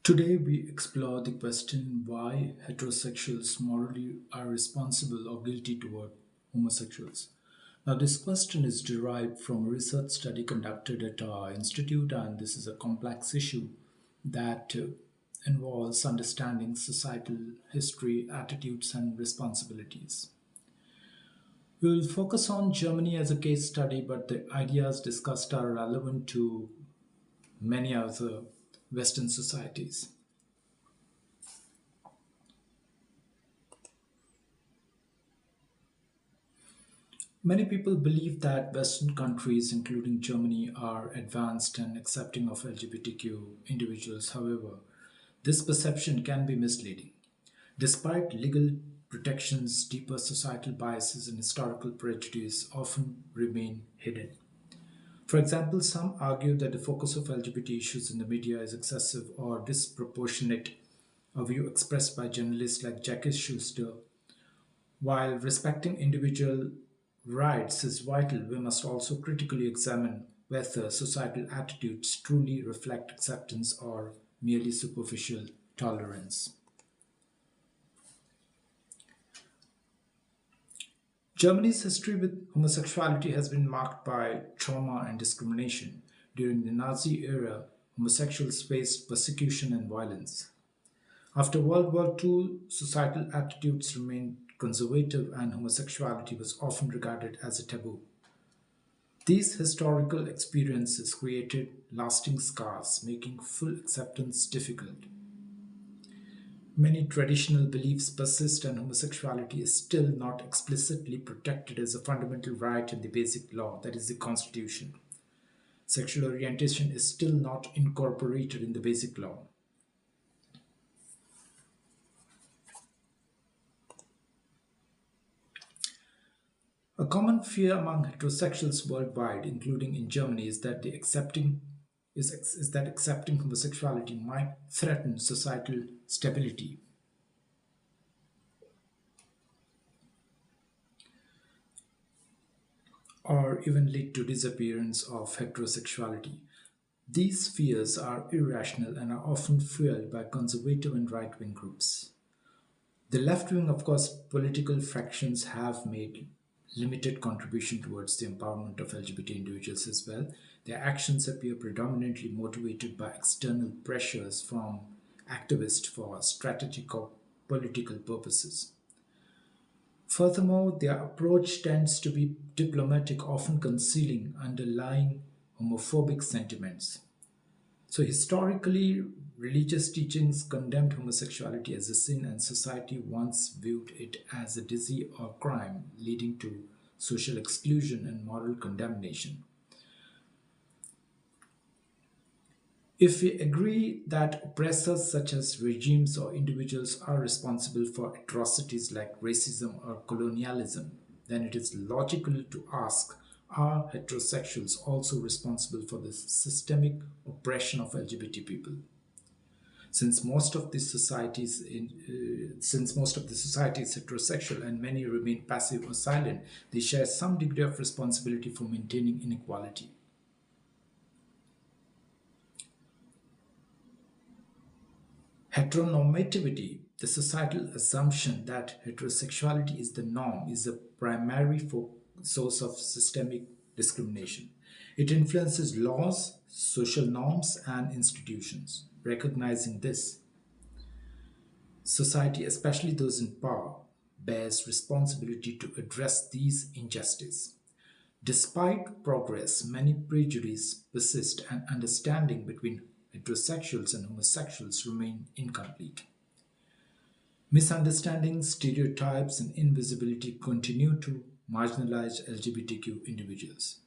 Today, we explore the question why heterosexuals morally are responsible or guilty toward homosexuals. Now, this question is derived from a research study conducted at our institute, and this is a complex issue that involves understanding societal history, attitudes, and responsibilities. We will focus on Germany as a case study, but the ideas discussed are relevant to many other Western societies. Many people believe that Western countries, including Germany, are advanced and accepting of LGBTQ individuals. However, this perception can be misleading. Despite legal protections, deeper societal biases and historical prejudice often remain hidden. For example, some argue that the focus of LGBT issues in the media is excessive or disproportionate, a view expressed by journalists like Jackie Schuster. While respecting individual rights is vital, we must also critically examine whether societal attitudes truly reflect acceptance or merely superficial tolerance. Germany's history with homosexuality has been marked by trauma and discrimination. During the Nazi era, homosexuals faced persecution and violence. After World War II, societal attitudes remained conservative and homosexuality was often regarded as a taboo. These historical experiences created lasting scars, making full acceptance difficult. Many traditional beliefs persist, and homosexuality is still not explicitly protected as a fundamental right in the basic law, that is, the Constitution. Sexual orientation is still not incorporated in the basic law. A common fear among heterosexuals worldwide, including in Germany, is that accepting homosexuality might threaten societal stability. Or even lead to disappearance of heterosexuality. These fears are irrational and are often fueled by conservative and right-wing groups. The left-wing, of course, political fractions have made limited contribution towards the empowerment of LGBT individuals as well. Their actions appear predominantly motivated by external pressures from activists for strategic or political purposes. Furthermore, their approach tends to be diplomatic, often concealing underlying homophobic sentiments. So, historically, religious teachings condemned homosexuality as a sin, and society once viewed it as a disease or crime, leading to social exclusion and moral condemnation. If we agree that oppressors such as regimes or individuals are responsible for atrocities like racism or colonialism, then it is logical to ask, are heterosexuals also responsible for the systemic oppression of LGBT people? Since most of the society is heterosexual and many remain passive or silent, they share some degree of responsibility for maintaining inequality. Heteronormativity, the societal assumption that heterosexuality is the norm, is a primary source of systemic discrimination. It influences laws, social norms, and institutions. Recognizing this, society, especially those in power, bears responsibility to address these injustices. Despite progress, many prejudices persist and understanding between heterosexuals and homosexuals remain incomplete. Misunderstandings, stereotypes, and invisibility continue to marginalize LGBTQ individuals.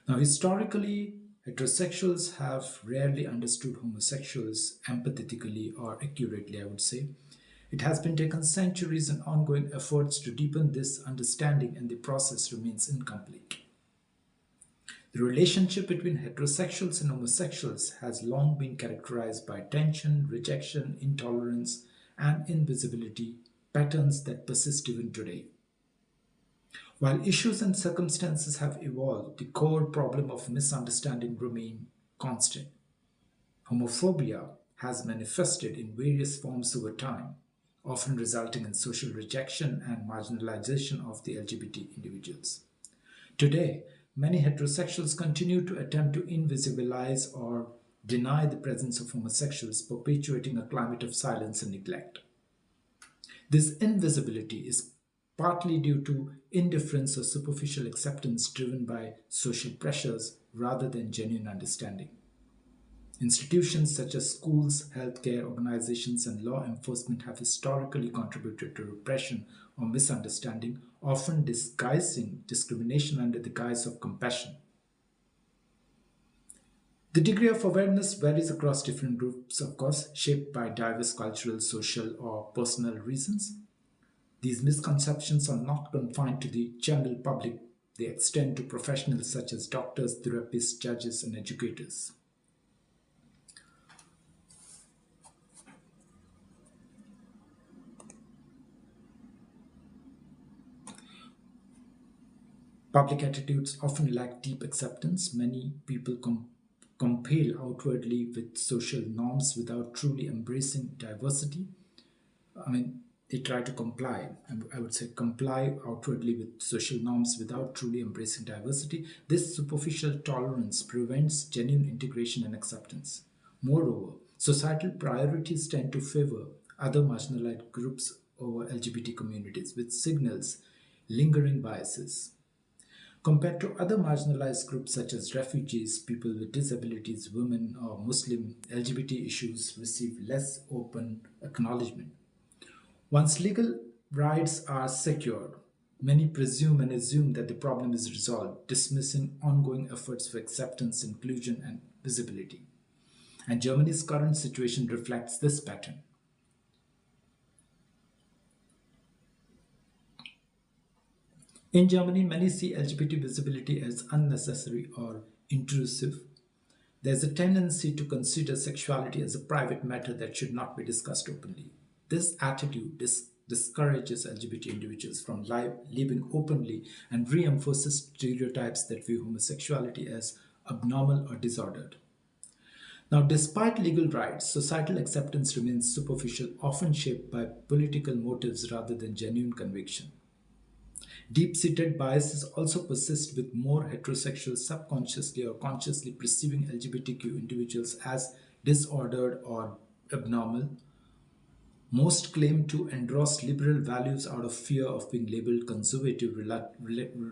Now, historically, heterosexuals have rarely understood homosexuals empathetically or accurately, I would say. It has been taken centuries and ongoing efforts to deepen this understanding, and the process remains incomplete. The relationship between heterosexuals and homosexuals has long been characterized by tension, rejection, intolerance, and invisibility, patterns that persist even today. While issues and circumstances have evolved, the core problem of misunderstanding remain constant. Homophobia, has manifested in various forms over time, often resulting in social rejection and marginalization of the LGBT individuals. Today, many heterosexuals continue to attempt to invisibilize or deny the presence of homosexuals, perpetuating a climate of silence and neglect. This invisibility is partly due to indifference or superficial acceptance driven by social pressures rather than genuine understanding. Institutions such as schools, healthcare organizations, and law enforcement have historically contributed to repression or misunderstanding, often disguising discrimination under the guise of compassion. The degree of awareness varies across different groups, of course, shaped by diverse cultural, social, or personal reasons. These misconceptions are not confined to the general public, they extend to professionals such as doctors, therapists, judges, and educators. Public attitudes often lack deep acceptance. Many people compel outwardly with social norms without truly embracing diversity. I mean, they try to comply. I would say comply outwardly with social norms without truly embracing diversity. This superficial tolerance prevents genuine integration and acceptance. Moreover, societal priorities tend to favor other marginalized groups over LGBT communities, which signals lingering biases. Compared to other marginalized groups such as refugees, people with disabilities, women, or Muslim, LGBT issues receive less open acknowledgement. Once legal rights are secured, many presume and assume that the problem is resolved, dismissing ongoing efforts for acceptance, inclusion, and visibility. And Germany's current situation reflects this pattern. In Germany, many see LGBT visibility as unnecessary or intrusive. There's a tendency to consider sexuality as a private matter that should not be discussed openly. This attitude discourages LGBT individuals from living openly and reinforces stereotypes that view homosexuality as abnormal or disordered. Now, despite legal rights, societal acceptance remains superficial, often shaped by political motives rather than genuine conviction. Deep seated biases also persist, with more heterosexuals subconsciously or consciously perceiving LGBTQ individuals as disordered or abnormal. Most claim to endorse liberal values out of fear of being labeled conservative,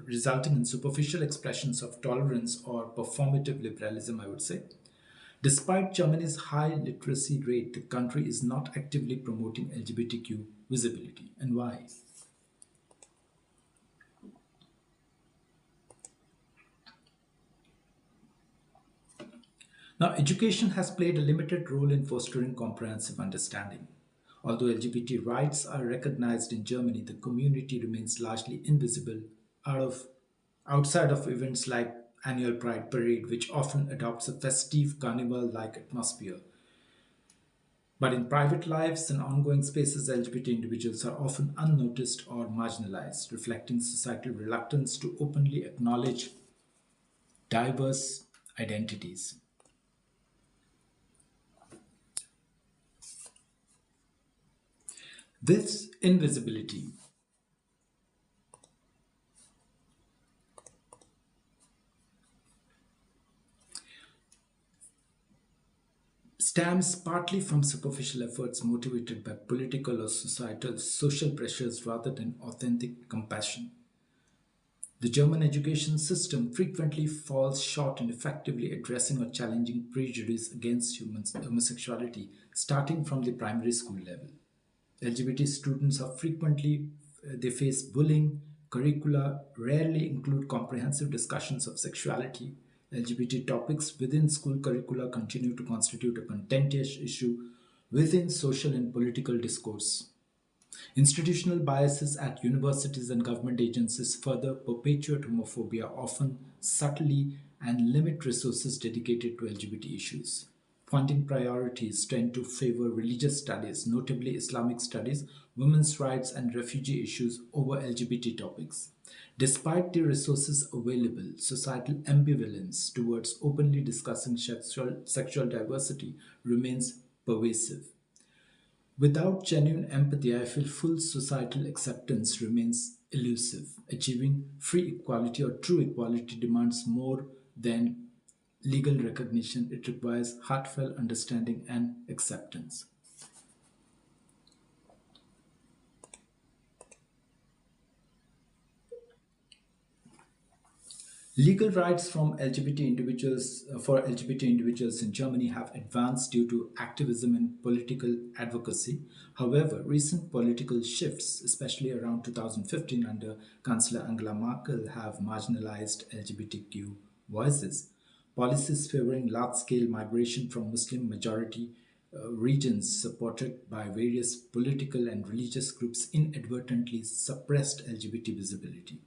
resulting in superficial expressions of tolerance or performative liberalism, I would say. Despite Germany's high literacy rate, the country is not actively promoting LGBTQ visibility. And why? Now, education has played a limited role in fostering comprehensive understanding. Although LGBT rights are recognized in Germany, the community remains largely invisible out of, outside of events like annual Pride Parade, which often adopts a festive carnival-like atmosphere. But in private lives and ongoing spaces, LGBT individuals are often unnoticed or marginalized, reflecting societal reluctance to openly acknowledge diverse identities. This invisibility stems partly from superficial efforts motivated by political or societal social pressures rather than authentic compassion. The German education system frequently falls short in effectively addressing or challenging prejudice against homosexuality, starting from the primary school level. LGBT students are frequently they face bullying. Curricula rarely include comprehensive discussions of sexuality. LGBT topics within school curricula continue to constitute a contentious issue within social and political discourse. Institutional biases at universities and government agencies further perpetuate homophobia, often subtly, and limit resources dedicated to LGBT issues. Funding priorities tend to favor religious studies, notably Islamic studies, women's rights, and refugee issues over LGBT topics. Despite the resources available, societal ambivalence towards openly discussing sexual diversity remains pervasive. Without genuine empathy, I feel full societal acceptance remains elusive. Achieving free equality or true equality demands more than legal recognition, it requires heartfelt understanding and acceptance. Legal rights from LGBT individuals for LGBT individuals in Germany have advanced due to activism and political advocacy. However, recent political shifts, especially around 2015 under Chancellor Angela Merkel, have marginalized LGBTQ voices. Policies favoring large-scale migration from Muslim-majority regions supported by various political and religious groups inadvertently suppressed LGBT visibility.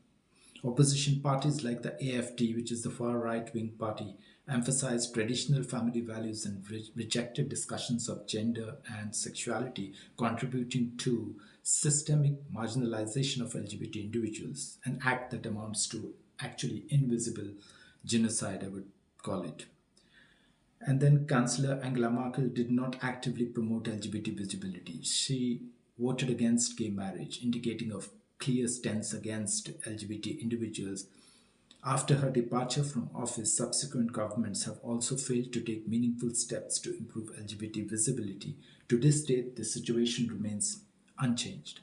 Opposition parties like the AfD, which is the far right wing party, emphasized traditional family values and rejected discussions of gender and sexuality, contributing to systemic marginalization of LGBT individuals, an act that amounts to actually invisible genocide, I would call it. And then Chancellor Angela Merkel did not actively promote LGBT visibility. She voted against gay marriage, indicating a clear stance against LGBT individuals. After her departure from office, subsequent governments have also failed to take meaningful steps to improve LGBT visibility. To this date, the situation remains unchanged.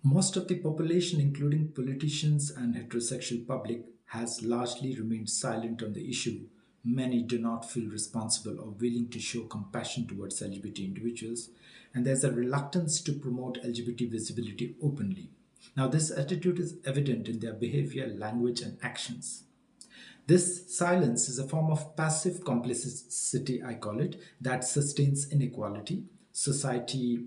Most of the population, including politicians and heterosexual public, has largely remained silent on the issue. Many do not feel responsible or willing to show compassion towards LGBT individuals, and there's a reluctance to promote LGBT visibility openly. Now, this attitude is evident in their behavior, language, and actions. This silence is a form of passive complicity, I call it, that sustains inequality. Society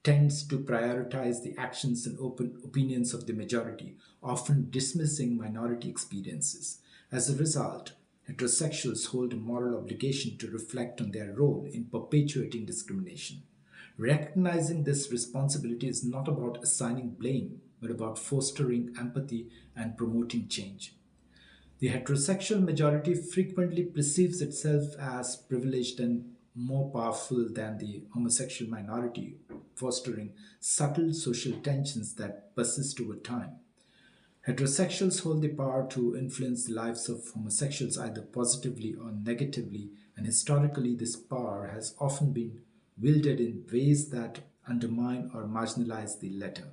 tends to prioritize the actions and open opinions of the majority, often dismissing minority experiences. As a result, heterosexuals hold a moral obligation to reflect on their role in perpetuating discrimination. Recognizing this responsibility is not about assigning blame, but about fostering empathy and promoting change. The heterosexual majority frequently perceives itself as privileged and more powerful than the homosexual minority, fostering subtle social tensions that persist over time. Heterosexuals hold the power to influence the lives of homosexuals either positively or negatively, and historically, this power has often been wielded in ways that undermine or marginalize the latter.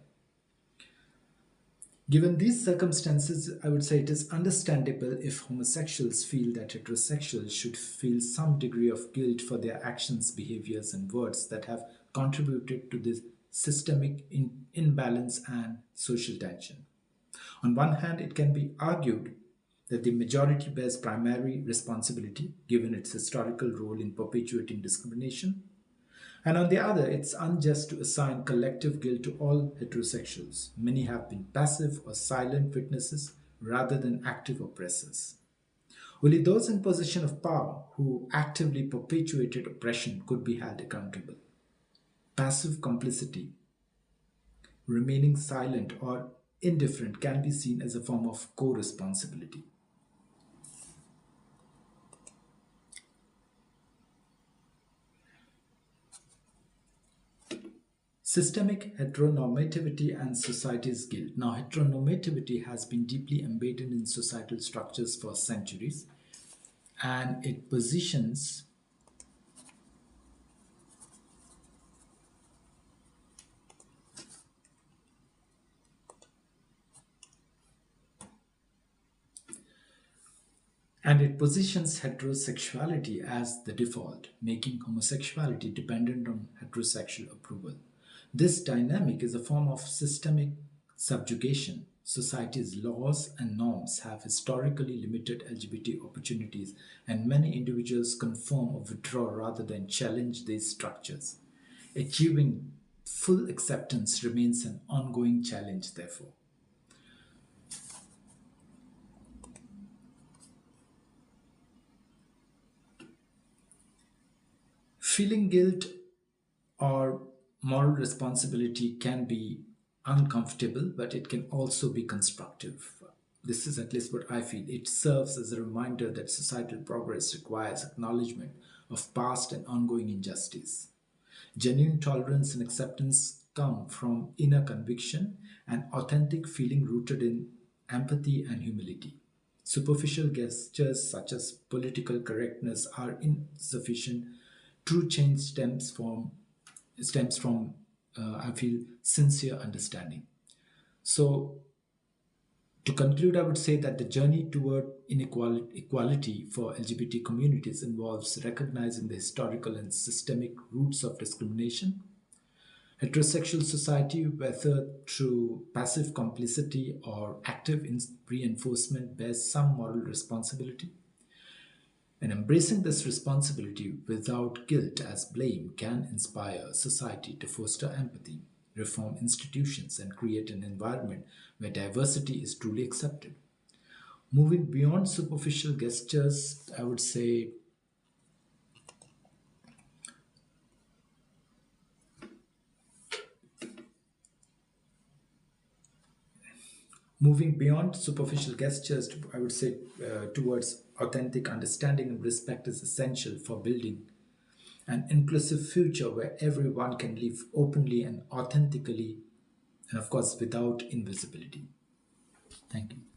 Given these circumstances, I would say it is understandable if homosexuals feel that heterosexuals should feel some degree of guilt for their actions, behaviors, and words that have contributed to this systemic imbalance and social tension. On one hand, it can be argued that the majority bears primary responsibility given its historical role in perpetuating discrimination. And on the other, it's unjust to assign collective guilt to all heterosexuals. Many have been passive or silent witnesses rather than active oppressors. Only those in position of power who actively perpetuated oppression could be held accountable. Passive complicity, remaining silent or indifferent, can be seen as a form of co responsibility. Systemic heteronormativity and society's guilt. Now, heteronormativity has been deeply embedded in societal structures for centuries, and it positions heterosexuality as the default, making homosexuality dependent on heterosexual approval. This dynamic is a form of systemic subjugation. Society's laws and norms have historically limited LGBT opportunities, and many individuals conform or withdraw rather than challenge these structures. Achieving full acceptance remains an ongoing challenge, therefore. Feeling guilt or moral responsibility can be uncomfortable, but it can also be constructive. this is at least what I feel, it serves as a reminder that societal progress requires acknowledgement of past and ongoing injustice. Genuine tolerance and acceptance come from inner conviction and authentic feeling rooted in empathy and humility. Superficial gestures such as political correctness are insufficient. True change stems from I feel sincere understanding. So to conclude, I would say that the journey toward equality for LGBT communities involves recognizing the historical and systemic roots of discrimination. Heterosexual society, whether through passive complicity or active reinforcement, bears some moral responsibility. And embracing this responsibility without guilt as blame can inspire society to foster empathy, reform institutions, and create an environment where diversity is truly accepted. Moving beyond superficial gestures, I would say moving beyond superficial gestures, I would say towards authentic understanding and respect is essential for building an inclusive future where everyone can live openly and authentically, and of course, without invisibility. Thank you.